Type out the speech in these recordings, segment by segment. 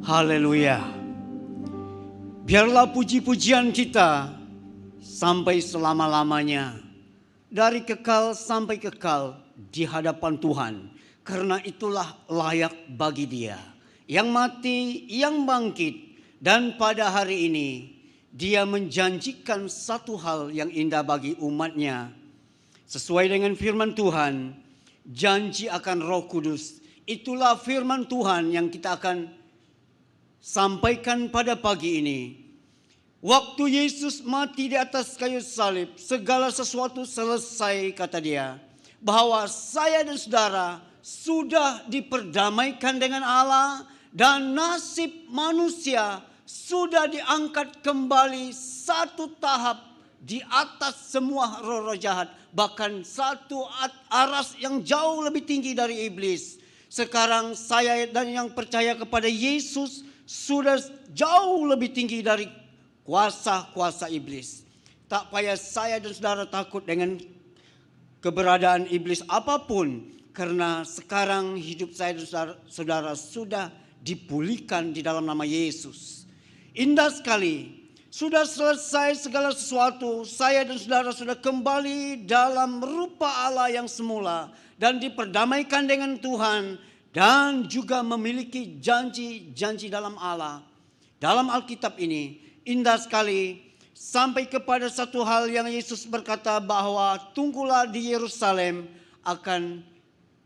Haleluya. Biarlah puji-pujian kita sampai selama-lamanya, dari kekal sampai kekal di hadapan Tuhan. Karena itulah layak bagi Dia yang mati, yang bangkit, dan pada hari ini Dia menjanjikan satu hal yang indah bagi umatnya. Sesuai dengan firman Tuhan, janji akan Roh Kudus. Itulah firman Tuhan yang kita akan sampaikan pada pagi ini. Waktu Yesus mati di atas kayu salib, segala sesuatu selesai, kata Dia. Bahwa saya dan saudara sudah diperdamaikan dengan Allah, dan nasib manusia sudah diangkat kembali satu tahap di atas semua roh-roh jahat. Bahkan satu aras yang jauh lebih tinggi dari iblis. Sekarang saya dan yang percaya kepada Yesus sudah jauh lebih tinggi dari kuasa-kuasa iblis. Tak payah saya dan saudara takut dengan keberadaan iblis apapun. Karena sekarang hidup saya dan saudara sudah dipulihkan di dalam nama Yesus. Indah sekali. Sudah selesai segala sesuatu. Saya dan saudara sudah kembali dalam rupa Allah yang semula. Dan diperdamaikan dengan Tuhan. Dan juga memiliki janji-janji dalam Allah. Dalam Alkitab ini indah sekali. Sampai kepada satu hal yang Yesus berkata bahwa tunggulah di Yerusalem akan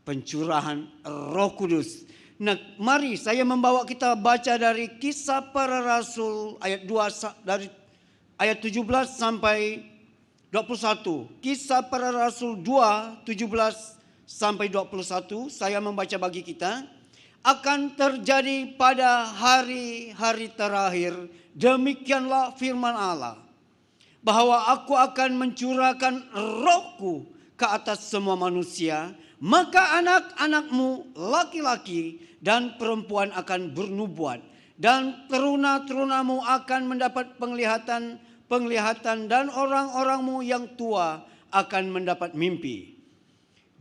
pencurahan Roh Kudus. Nah, mari saya membawa kita baca dari Kisah Para Rasul ayat 2 dari ayat 17 sampai 21. Kisah Para Rasul 2 17 sampai 21. Saya membaca bagi kita. Akan terjadi pada hari-hari terakhir, demikianlah firman Allah, bahwa aku akan mencurahkan Rohku ke atas semua manusia. Maka anak-anakmu laki-laki dan perempuan akan bernubuat, dan teruna-terunamu akan mendapat penglihatan, dan orang-orangmu yang tua akan mendapat mimpi.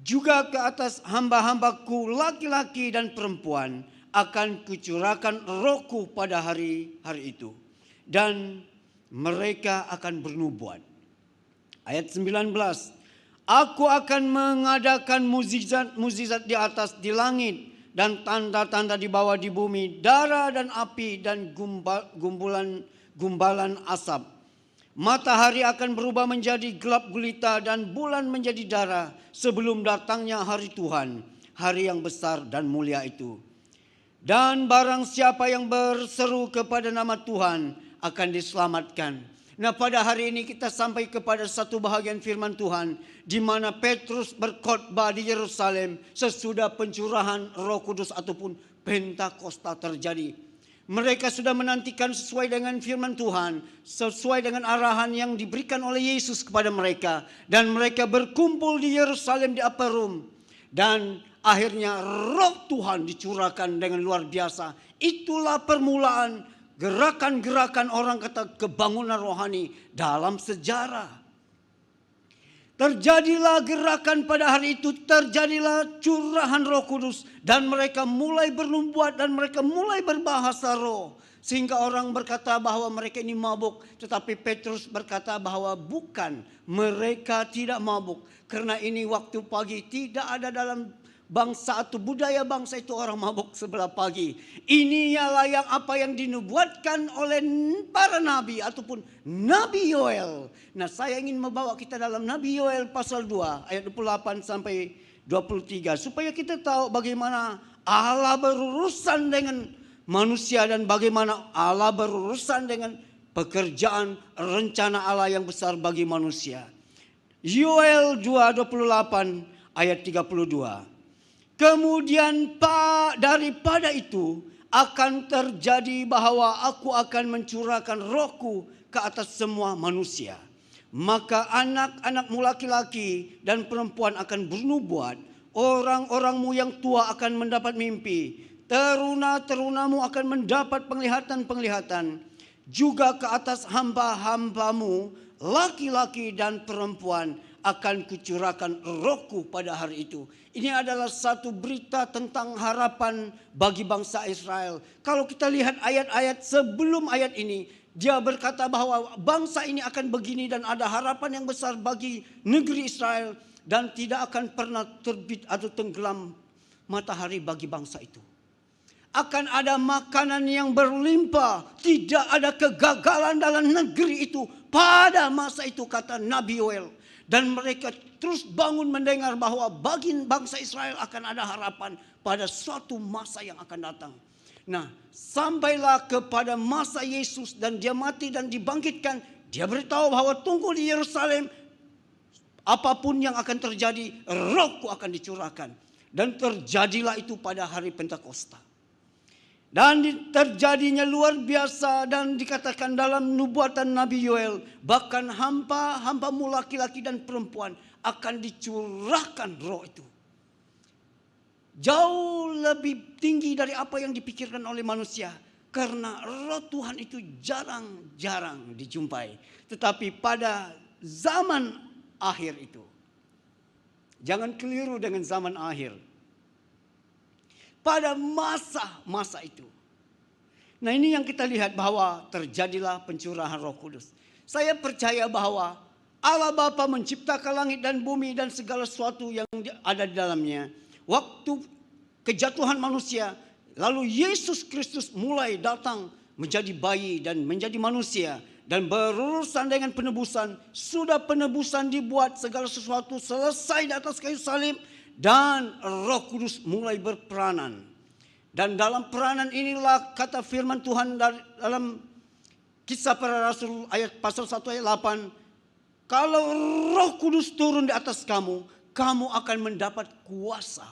Juga ke atas hamba-hambaku laki-laki dan perempuan akan kucurahkan Rohku pada hari-hari itu, dan mereka akan bernubuat. Ayat 19. Aku akan mengadakan mukjizat di atas di langit, dan tanda-tanda di bawah di bumi, darah dan api dan gumbalan asap. Matahari akan berubah menjadi gelap gulita dan bulan menjadi darah sebelum datangnya hari Tuhan, hari yang besar dan mulia itu. Dan barang siapa yang berseru kepada nama Tuhan akan diselamatkan. Nah, pada hari ini kita sampai kepada satu bahagian firman Tuhan di mana Petrus berkhotbah di Yerusalem sesudah pencurahan Roh Kudus ataupun Pentakosta terjadi. Mereka sudah menantikan sesuai dengan firman Tuhan, sesuai dengan arahan yang diberikan oleh Yesus kepada mereka, dan mereka berkumpul di Yerusalem di Upper Room, dan akhirnya Roh Tuhan dicurahkan dengan luar biasa. Itulah permulaan gerakan-gerakan orang kata kebangunan rohani dalam sejarah. Terjadilah gerakan pada hari itu, terjadilah curahan Roh Kudus, dan mereka mulai bernubuat dan mereka mulai berbahasa roh. Sehingga orang berkata bahwa mereka ini mabuk, tetapi Petrus berkata bahwa bukan, mereka tidak mabuk. Karena ini waktu pagi, tidak ada dalam bangsa atau budaya bangsa itu orang mabuk sebelah pagi. Ini ialah yang apa yang dinubuatkan oleh para nabi ataupun Nabi Yoel. Nah, saya ingin membawa kita dalam Nabi Yoel pasal 2 ayat 28 sampai 23 supaya kita tahu bagaimana Allah berurusan dengan manusia dan bagaimana Allah berurusan dengan pekerjaan rencana Allah yang besar bagi manusia. Yoel 2:28 ayat 32. Kemudian daripada itu akan terjadi bahwa aku akan mencurahkan Rohku ke atas semua manusia. Maka anak-anakmu laki-laki dan perempuan akan bernubuat. Orang-orangmu yang tua akan mendapat mimpi. Teruna-terunamu akan mendapat penglihatan-penglihatan. Juga ke atas hamba-hambamu laki-laki dan perempuan akan kucurahkan rohku pada hari itu. Ini adalah satu berita tentang harapan bagi bangsa Israel. Kalau kita lihat ayat-ayat sebelum ayat ini, dia berkata bahwa bangsa ini akan begini dan ada harapan yang besar bagi negeri Israel. Dan tidak akan pernah terbit atau tenggelam matahari bagi bangsa itu. Akan ada makanan yang berlimpah. Tidak ada kegagalan dalam negeri itu. Pada masa itu kata Nabi Yoel. Dan mereka terus bangun mendengar bahwa bagi bangsa Israel akan ada harapan pada suatu masa yang akan datang. Nah, sampailah kepada masa Yesus dan dia mati dan dibangkitkan. Dia beritahu bahwa tunggu di Yerusalem. Apapun yang akan terjadi, rohku akan dicurahkan. Dan terjadilah itu pada hari Pentakosta. Dan terjadinya luar biasa dan dikatakan dalam nubuatan Nabi Yoel. Bahkan hamba-hambamu laki-laki dan perempuan akan dicurahkan roh itu. Jauh lebih tinggi dari apa yang dipikirkan oleh manusia. Karena roh Tuhan itu jarang-jarang dijumpai. Tetapi pada zaman akhir itu. Jangan keliru dengan zaman akhir. Pada masa-masa itu. Nah, ini yang kita lihat bahwa terjadilah pencurahan Roh Kudus. Saya percaya bahwa Allah Bapa menciptakan langit dan bumi dan segala sesuatu yang ada di dalamnya. Waktu kejatuhan manusia, lalu Yesus Kristus mulai datang menjadi bayi dan menjadi manusia. Dan berurusan dengan penebusan. Sudah penebusan dibuat, segala sesuatu selesai di atas kayu salib. Dan Roh Kudus mulai berperanan. Dan dalam peranan inilah kata firman Tuhan dalam Kisah Para Rasul ayat pasal 1 ayat 8. Kalau Roh Kudus turun di atas kamu, kamu akan mendapat kuasa.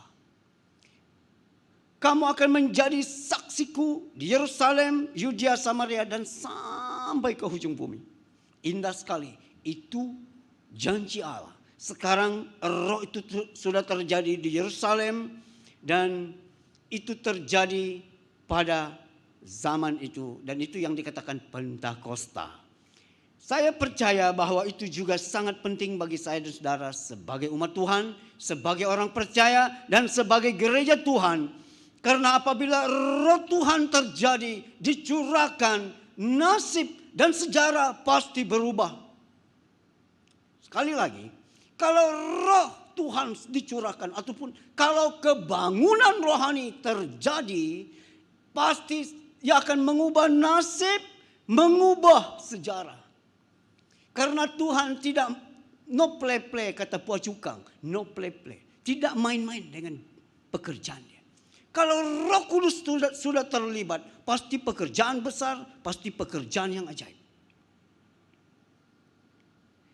Kamu akan menjadi saksiku di Yerusalem, Yudea, Samaria dan sampai ke ujung bumi. Indah sekali. Itu janji Allah. Sekarang roh itu sudah terjadi di Yerusalem dan itu terjadi pada zaman itu. Dan itu yang dikatakan Pentakosta. Saya percaya bahwa itu juga sangat penting bagi saya dan saudara sebagai umat Tuhan, sebagai orang percaya dan sebagai gereja Tuhan. Karena apabila roh Tuhan terjadi, dicurahkan, nasib dan sejarah pasti berubah. Sekali lagi, kalau roh Tuhan dicurahkan ataupun kalau kebangunan rohani terjadi, pasti ia akan mengubah nasib, mengubah sejarah. Karena Tuhan tidak no play-play kata Puah Cukang, no play-play. Tidak main-main dengan pekerjaannya. Kalau Roh Kudus sudah terlibat, pasti pekerjaan besar, pasti pekerjaan yang ajaib.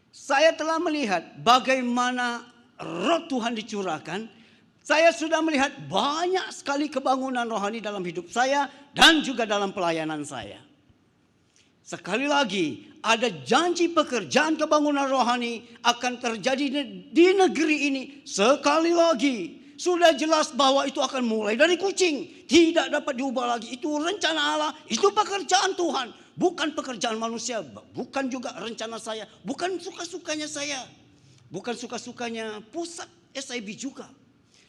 Saya telah melihat bagaimana roh Tuhan dicurahkan. Saya sudah melihat banyak sekali kebangunan rohani dalam hidup saya dan juga dalam pelayanan saya. Sekali lagi, ada janji pekerjaan kebangunan rohani akan terjadi di negeri ini. Sekali lagi, sudah jelas bahwa itu akan mulai dari kucing. Tidak dapat diubah lagi. Itu rencana Allah, itu pekerjaan Tuhan. Bukan pekerjaan manusia, bukan juga rencana saya, bukan suka-sukanya saya, bukan suka-sukanya pusat SIB juga.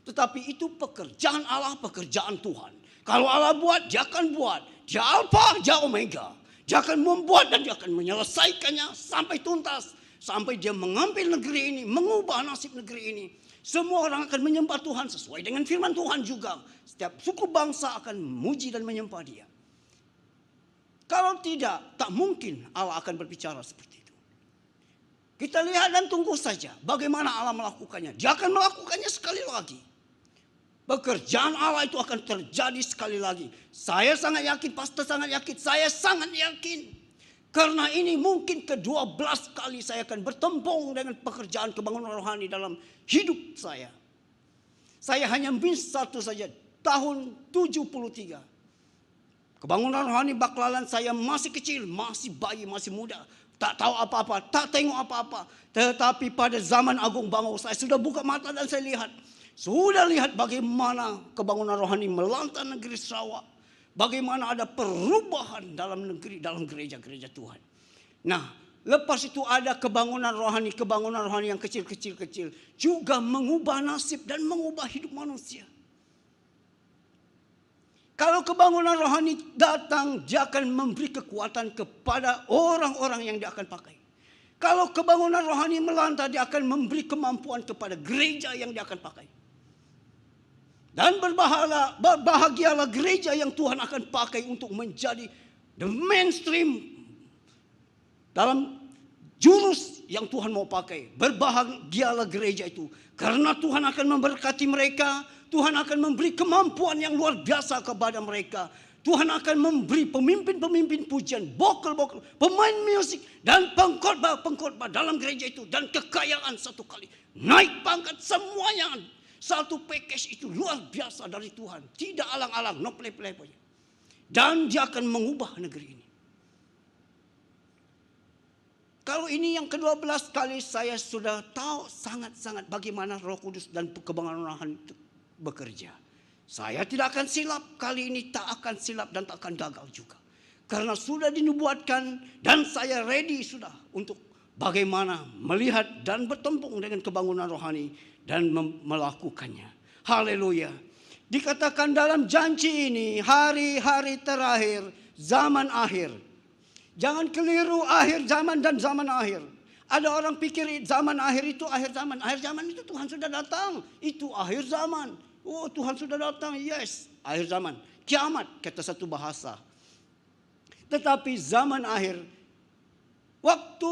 Tetapi itu pekerjaan Allah, pekerjaan Tuhan. Kalau Allah buat, dia akan buat. Dia Alfa, dia Omega. Dia akan membuat dan dia akan menyelesaikannya sampai tuntas. Sampai dia mengambil negeri ini, mengubah nasib negeri ini. Semua orang akan menyembah Tuhan sesuai dengan firman Tuhan juga. Setiap suku bangsa akan memuji dan menyembah dia. Kalau tidak, tak mungkin Allah akan berbicara seperti itu. Kita lihat dan tunggu saja bagaimana Allah melakukannya. Dia akan melakukannya sekali lagi. Pekerjaan Allah itu akan terjadi sekali lagi. Saya sangat yakin, pastor sangat yakin, saya sangat yakin. Karena ini mungkin ke-12 kali saya akan bertempung dengan pekerjaan kebangunan rohani dalam hidup saya. Saya hanya miss satu saja, tahun 73. Kebangunan rohani Baklalan saya masih kecil, masih bayi, masih muda. Tak tahu apa-apa, tak tengok apa-apa. Tetapi pada zaman Agung Bango saya sudah buka mata dan saya lihat. Sudah lihat bagaimana kebangunan rohani melantang negeri Sarawak. Bagaimana ada perubahan dalam negeri, dalam gereja-gereja Tuhan. Nah, Lepas itu ada kebangunan rohani yang kecil-kecil juga mengubah nasib dan mengubah hidup manusia. Kalau kebangunan rohani datang, dia akan memberi kekuatan kepada orang-orang yang dia akan pakai. Kalau kebangunan rohani melanda, dia akan memberi kemampuan kepada gereja yang dia akan pakai. Dan berbahagialah gereja yang Tuhan akan pakai untuk menjadi the mainstream dalam jurus yang Tuhan mau pakai. Berbahagialah gereja itu, karena Tuhan akan memberkati mereka. Tuhan akan memberi kemampuan yang luar biasa kepada mereka. Tuhan akan memberi pemimpin-pemimpin pujian, vokal, pemain musik, dan pengkhotbah dalam gereja itu. Dan kekayaan satu kali, naik pangkat semuanya. Satu package itu luar biasa dari Tuhan. Tidak alang-alang, no play-play. Dan dia akan mengubah negeri ini. Kalau ini yang ke-12 kali saya sudah tahu sangat-sangat bagaimana Roh Kudus dan kebangunan rohani itu bekerja. Saya tidak akan silap, kali ini tak akan silap dan tak akan gagal juga. Karena sudah dinubuatkan dan saya ready sudah untuk bagaimana melihat dan bertempung dengan kebangunan rohani dan melakukannya. Haleluya. Dikatakan dalam janji ini, hari-hari terakhir, zaman akhir. Jangan keliru akhir zaman dan zaman akhir. Ada orang pikir zaman akhir itu akhir zaman. Akhir zaman itu Tuhan sudah datang. Itu akhir zaman. Oh, Tuhan sudah datang. Yes, akhir zaman. Kiamat, kata satu bahasa. Tetapi zaman akhir, waktu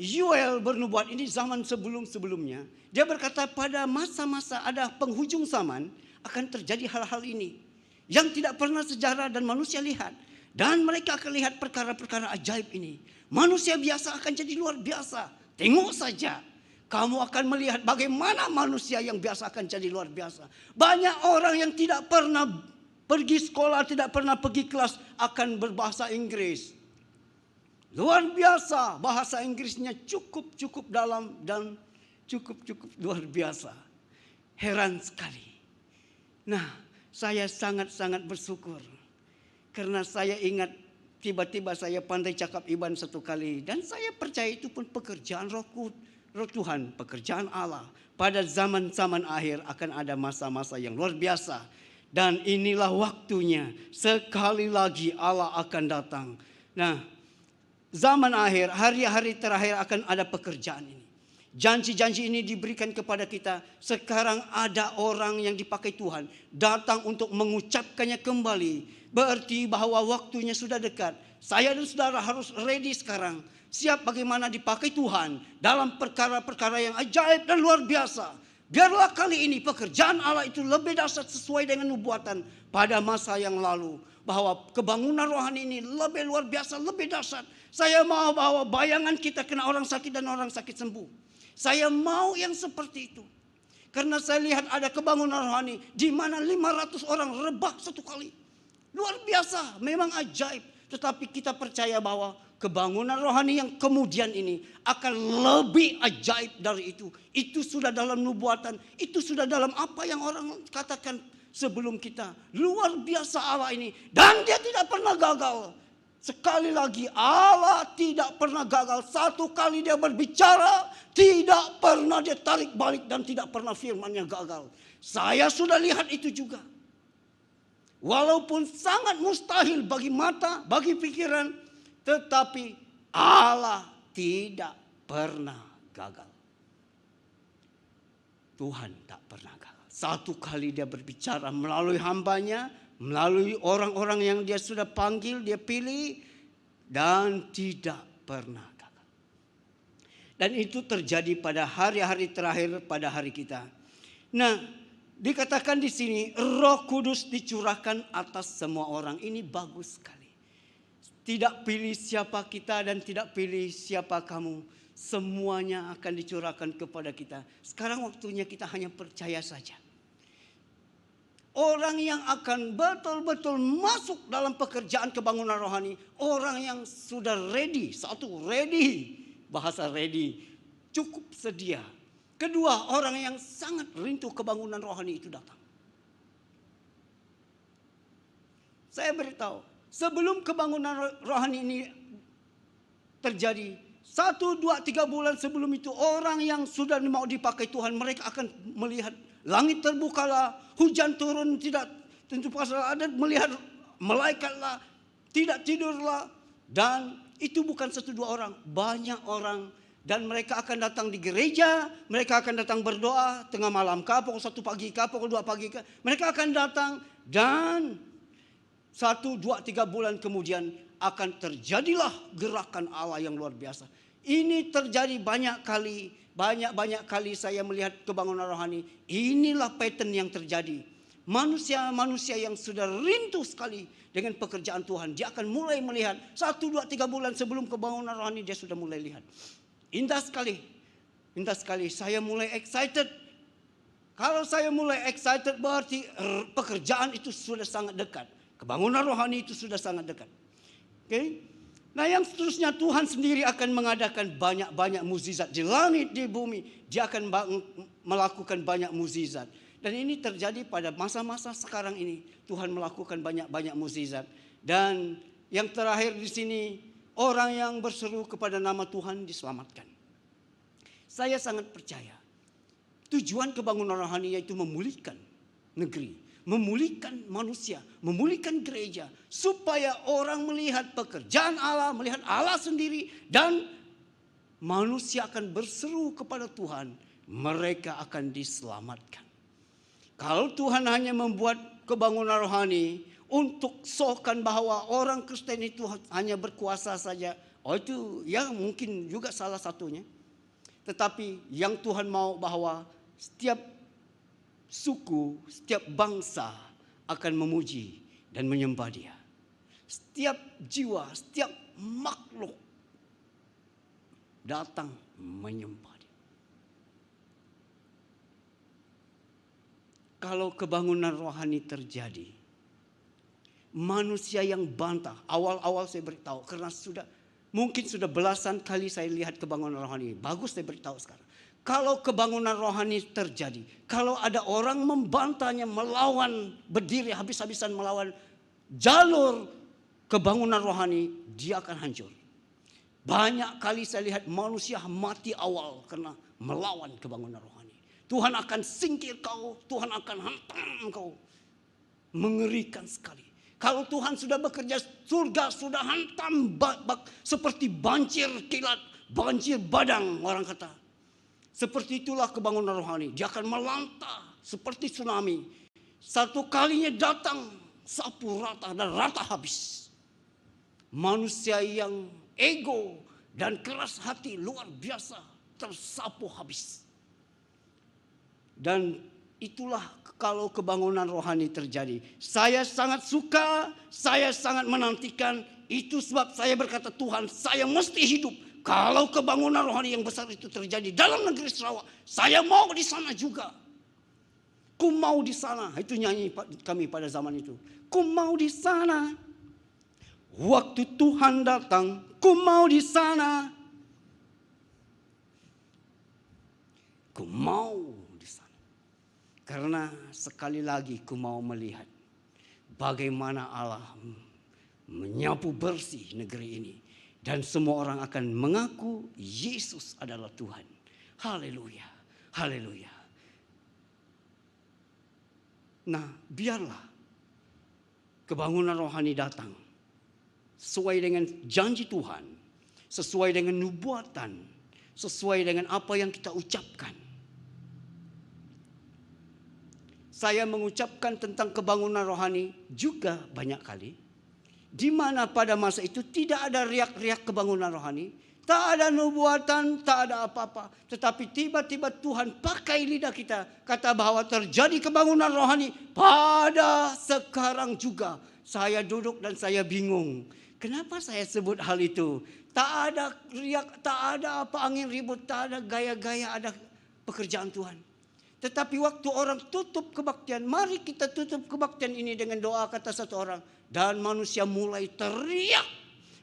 Yoel bernubuat, ini zaman sebelum-sebelumnya. Dia berkata pada masa-masa ada penghujung zaman akan terjadi hal-hal ini. Yang tidak pernah sejarah dan manusia lihat. Dan mereka akan lihat perkara-perkara ajaib ini. Manusia biasa akan jadi luar biasa. Tengok saja. Kamu akan melihat bagaimana manusia yang biasa akan jadi luar biasa. Banyak orang yang tidak pernah pergi sekolah, tidak pernah pergi kelas akan berbahasa Inggris. Luar biasa. Bahasa Inggrisnya cukup dalam dan cukup luar biasa. Heran sekali. Nah, saya sangat-sangat bersyukur. Karena saya ingat tiba-tiba saya pandai cakap Iban satu kali. Dan saya percaya itu pun pekerjaan roh Tuhan, pekerjaan Allah. Pada zaman-zaman akhir akan ada masa-masa yang luar biasa. Dan inilah waktunya. Sekali lagi Allah akan datang. Nah, zaman akhir, hari-hari terakhir akan ada pekerjaan ini. Janji-janji ini diberikan kepada kita. Sekarang ada orang yang dipakai Tuhan. Datang untuk mengucapkannya kembali. Berarti bahwa waktunya sudah dekat. Saya dan saudara harus ready sekarang. Siap bagaimana dipakai Tuhan. Dalam perkara-perkara yang ajaib dan luar biasa. Biarlah kali ini pekerjaan Allah itu lebih dahsyat sesuai dengan nubuatan pada masa yang lalu. Bahwa kebangunan rohani ini lebih luar biasa, lebih dahsyat. Saya mau bahwa bayangan kita kena orang sakit dan orang sakit sembuh. Saya mau yang seperti itu. Karena saya lihat ada kebangunan rohani di mana 500 orang rebah satu kali. Luar biasa, memang ajaib. Tetapi kita percaya bahwa kebangunan rohani yang kemudian ini akan lebih ajaib dari itu. Itu sudah dalam nubuatan, itu sudah dalam apa yang orang katakan sebelum kita. Luar biasa Allah ini. Dan dia tidak pernah gagal. Sekali lagi Allah tidak pernah gagal. Satu kali dia berbicara, tidak pernah dia tarik balik dan tidak pernah firman-Nya gagal. Saya sudah lihat itu juga. Walaupun sangat mustahil bagi mata, bagi pikiran, tetapi Allah tidak pernah gagal. Tuhan tak pernah gagal. Satu kali dia berbicara melalui hambanya, melalui orang-orang yang dia sudah panggil, dia pilih, dan tidak pernah gagal. Dan itu terjadi pada hari-hari terakhir pada hari kita. Nah, dikatakan di sini Roh Kudus dicurahkan atas semua orang. Ini bagus sekali. Tidak pilih siapa kita dan tidak pilih siapa kamu. Semuanya akan dicurahkan kepada kita. Sekarang waktunya kita hanya percaya saja. Orang yang akan betul-betul masuk dalam pekerjaan kebangunan rohani. Orang yang sudah ready. Satu, ready. Bahasa ready. Cukup sedia. Kedua, orang yang sangat rindu kebangunan rohani itu datang. Saya beritahu, sebelum kebangunan rohani ini terjadi, 1, 2, 3 bulan sebelum itu orang yang sudah mau dipakai Tuhan, mereka akan melihat langit terbukalah, hujan turun tidak tentu pasal ada, melihat malaikatlah, tidak tidurlah. Dan itu bukan 1, 2 orang, banyak orang. Dan mereka akan datang di gereja, mereka akan datang berdoa tengah malam kah, pukul 1 pagi kah, pukul 2 pagi kah. Mereka akan datang dan 1, 2, 3 bulan kemudian akan terjadilah gerakan Allah yang luar biasa. Ini terjadi banyak kali saya melihat kebangunan rohani. Inilah pattern yang terjadi. Manusia-manusia yang sudah rindu sekali dengan pekerjaan Tuhan, dia akan mulai melihat 1, 2, 3 bulan sebelum kebangunan rohani dia sudah mulai lihat. Indah sekali, indah sekali. Saya mulai excited. Kalau saya mulai excited berarti pekerjaan itu sudah sangat dekat. Kebangunan rohani itu sudah sangat dekat. Oke? Nah yang seterusnya Tuhan sendiri akan mengadakan banyak-banyak mukjizat di langit, di bumi. Dia akan melakukan banyak mukjizat. Dan ini terjadi pada masa-masa sekarang ini. Tuhan melakukan banyak-banyak mukjizat. Dan yang terakhir di sini, orang yang berseru kepada nama Tuhan diselamatkan. Saya sangat percaya. Tujuan kebangunan rohani yaitu memulihkan negeri. Memulihkan manusia, memulihkan gereja, supaya orang melihat pekerjaan Allah, melihat Allah sendiri, dan manusia akan berseru kepada Tuhan, mereka akan diselamatkan. Kalau Tuhan hanya membuat kebangunan rohani untuk sokan bahwa orang Kristen itu hanya berkuasa saja, itu ya mungkin juga salah satunya. Tetapi yang Tuhan mau bahwa setiap suku, setiap bangsa akan memuji dan menyembah Dia. Setiap jiwa, setiap makhluk datang menyembah Dia. Kalau kebangunan rohani terjadi, manusia yang bantah, awal-awal saya beritahu karena mungkin sudah belasan kali saya lihat kebangunan rohani. Bagus saya beritahu sekarang. Kalau kebangunan rohani terjadi, kalau ada orang membantahnya, melawan, berdiri habis-habisan melawan jalur kebangunan rohani, dia akan hancur. Banyak kali saya lihat manusia mati awal karena melawan kebangunan rohani. Tuhan akan singkir kau, Tuhan akan hantam kau. Mengerikan sekali. Kalau Tuhan sudah bekerja, surga sudah hantam seperti banjir kilat, banjir badang orang kata. Seperti itulah kebangunan rohani. Dia akan melantah seperti tsunami. Satu kalinya datang, sapu rata dan rata habis. Manusia yang ego dan keras hati luar biasa tersapu habis. Dan itulah kalau kebangunan rohani terjadi. Saya sangat suka, saya sangat menantikan. Itu sebab saya berkata, Tuhan, saya mesti hidup. Kalau kebangunan rohani yang besar itu terjadi dalam negeri Sarawak, saya mau di sana juga. Ku mau di sana. Itu nyanyi kami pada zaman itu. Ku mau di sana. Waktu Tuhan datang, ku mau di sana. Ku mau di sana. Karena sekali lagi ku mau melihat bagaimana Allah menyapu bersih negeri ini. Dan semua orang akan mengaku Yesus adalah Tuhan. Haleluya, haleluya. Nah, biarlah kebangunan rohani datang sesuai dengan janji Tuhan, sesuai dengan nubuatan, sesuai dengan apa yang kita ucapkan. Saya mengucapkan tentang kebangunan rohani juga banyak kali. Di mana pada masa itu tidak ada riak-riak kebangunan rohani. Tak ada nubuatan, tak ada apa-apa. Tetapi tiba-tiba Tuhan pakai lidah kita. Kata bahwa terjadi kebangunan rohani pada sekarang juga. Saya duduk dan saya bingung. Kenapa saya sebut hal itu? Tak ada riak, tak ada apa angin ribut, tak ada gaya-gaya, ada pekerjaan Tuhan. Tetapi waktu orang tutup kebaktian, mari kita tutup kebaktian ini dengan doa, kata satu orang. Dan manusia mulai teriak,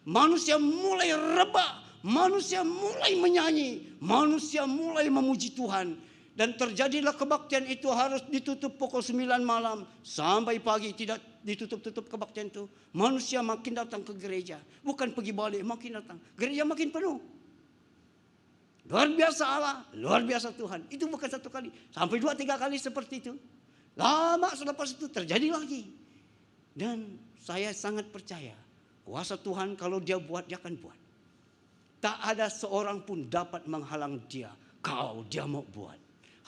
manusia mulai rebah, manusia mulai menyanyi, manusia mulai memuji Tuhan. Dan terjadilah kebaktian itu harus ditutup pukul 9 malam sampai pagi, tidak ditutup-tutup kebaktian itu. Manusia makin datang ke gereja, bukan pergi balik, makin datang. Gereja makin penuh. Luar biasa Allah, luar biasa Tuhan. Itu bukan satu kali, sampai 2-3 kali seperti itu. Lama selepas itu terjadi lagi. Dan saya sangat percaya kuasa Tuhan kalau dia buat, dia akan buat. Tak ada seorang pun dapat menghalang dia kalau dia mau buat.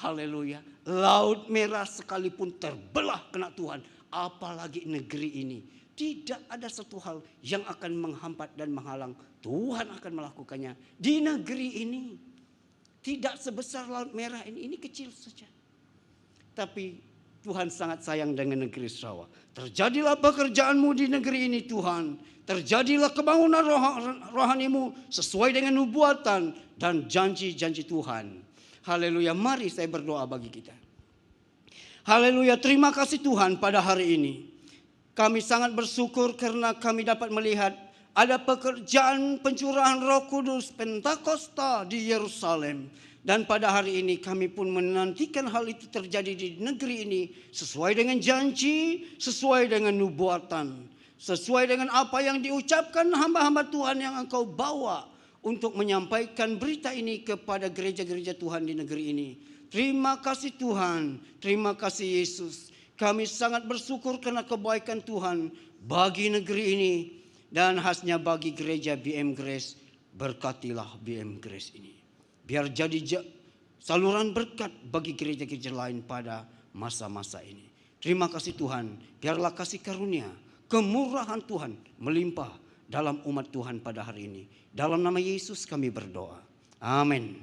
Haleluya. Laut Merah sekalipun terbelah kena Tuhan, apalagi negeri ini. Tidak ada satu hal yang akan menghambat dan menghalang. Tuhan akan melakukannya di negeri ini. Tidak sebesar Laut Merah ini kecil saja. Tapi Tuhan sangat sayang dengan negeri Sarawak. Terjadilah pekerjaanmu di negeri ini Tuhan. Terjadilah kebangunan rohanimu sesuai dengan nubuatan dan janji-janji Tuhan. Haleluya, mari saya berdoa bagi kita. Haleluya, terima kasih Tuhan pada hari ini. Kami sangat bersyukur karena kami dapat melihat ada pekerjaan pencurahan Roh Kudus Pentakosta di Yerusalem. Dan pada hari ini kami pun menantikan hal itu terjadi di negeri ini sesuai dengan janji, sesuai dengan nubuatan, sesuai dengan apa yang diucapkan hamba-hamba Tuhan yang Engkau bawa untuk menyampaikan berita ini kepada gereja-gereja Tuhan di negeri ini. Terima kasih Tuhan, terima kasih Yesus. Kami sangat bersyukur karena kebaikan Tuhan bagi negeri ini dan khasnya bagi gereja BM Grace. Berkatilah BM Grace ini. Biar jadi saluran berkat bagi gereja-gereja lain pada masa-masa ini. Terima kasih Tuhan. Biarlah kasih karunia, kemurahan Tuhan melimpah dalam umat Tuhan pada hari ini. Dalam nama Yesus kami berdoa. Amin.